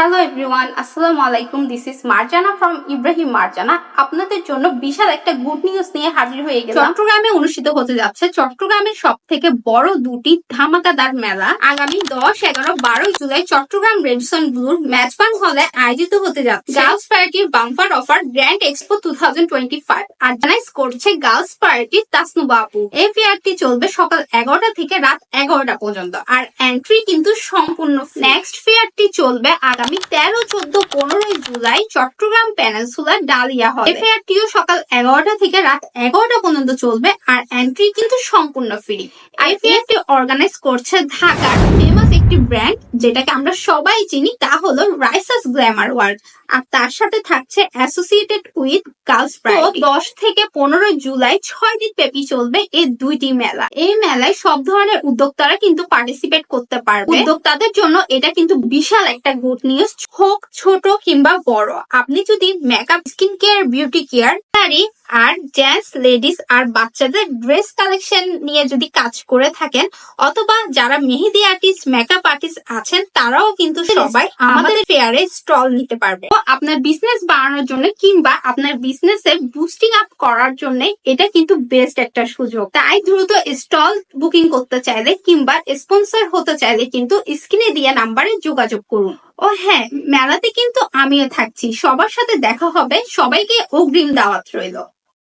Hello everyone, আসসালামু আলাইকুম। This is Marjana from Ibrahim Marjana. আপনাদের জন্য বিশাল একটা গুড নিউজ নিয়ে হাজির হয়ে গেলাম। চট্টগ্রামে অনুষ্ঠিত হতে যাচ্ছে চট্টগ্রামের সব থেকে বড় দুটি ধামাকাদার মেলা। আগামী 10, 11, 12 জুলাই চট্টগ্রাম রেডিসন ব্লুর মেজবান হলে আয়োজিত হতে যাচ্ছে গার্লস পার্টির বাম্পার অফার গ্র্যান্ড এক্সপো 2025। আর অর্গানাইজ করছে গার্লস পার্টির তাসনুবা আপু। এই ফেয়ারটি চলবে সকাল 11টা থেকে রাত 11টা পর্যন্ত, আর এন্ট্রি কিন্তু সম্পূর্ণ ফ্রি। নেক্সট ফেয়ারটি চলবে আগামী 13, 14, 15 জুলাই চট্টগ্রাম পেনিনসুলার ডালিয়া হলে। এই ফেয়ারটিও সকাল 11টা থেকে রাত 11টা পর্যন্ত চলবে, আর এন্ট্রি কিন্তু সম্পূর্ণ ফ্রি। এই ফেয়ারটি অর্গানাইজ করছে ঢাকার ফেমাস একটি ব্র্যান্ড, যেটাকে আমরা সবাই চিনি, তা হলো রাইসাস গ্ল্যামার ওয়ার্ল্ড। আর তার সাথে থাকছে অ্যাসোসিয়েটেড উইথ গার্লস পার্টি। 10 থেকে 15 জুলাই 6 দিন ব্যাপী চলবে এই দুইটি মেলা। এই মেলায় সব ধরনের উদ্যোক্তারা কিন্তু পার্টিসিপেট করতে পারবে। উদ্যোক্তাদের জন্য এটা কিন্তু বিশাল একটা গুড নিউজ। হোক ছোট কিংবা বড়, আপনি যদি makeup, skin care, beauty care, sari আর জেন্টস, লেডিস আর বাচ্চাদের ড্রেস কালেকশন নিয়ে যদি কাজ করে থাকেন, অথবা যারা মেহেদি আর্টিস্ট, মেকআপ আর্টিস্ট আছেন, তারাও কিন্তু সবাই আমাদের ফেয়ারে স্টল নিতে পারবে। আপনার বিজনেস বাড়ানোর জন্য কিংবা আপনার বিজনেসে বুস্টিং আপ করার জন্য এটা কিন্তু বেস্ট একটা সুযোগ। তাই দ্রুত স্টল বুকিং করতে চাইলে কিংবা স্পন্সর হতে চাইলে কিন্তু স্ক্রিনে দিয়ে নাম্বারে যোগাযোগ করুন। ও হ্যাঁ, মেলাতে কিন্তু আমিও থাকছি। সবার সাথে দেখা হবে। সবাইকে অগ্রিম দাওয়াত রইল।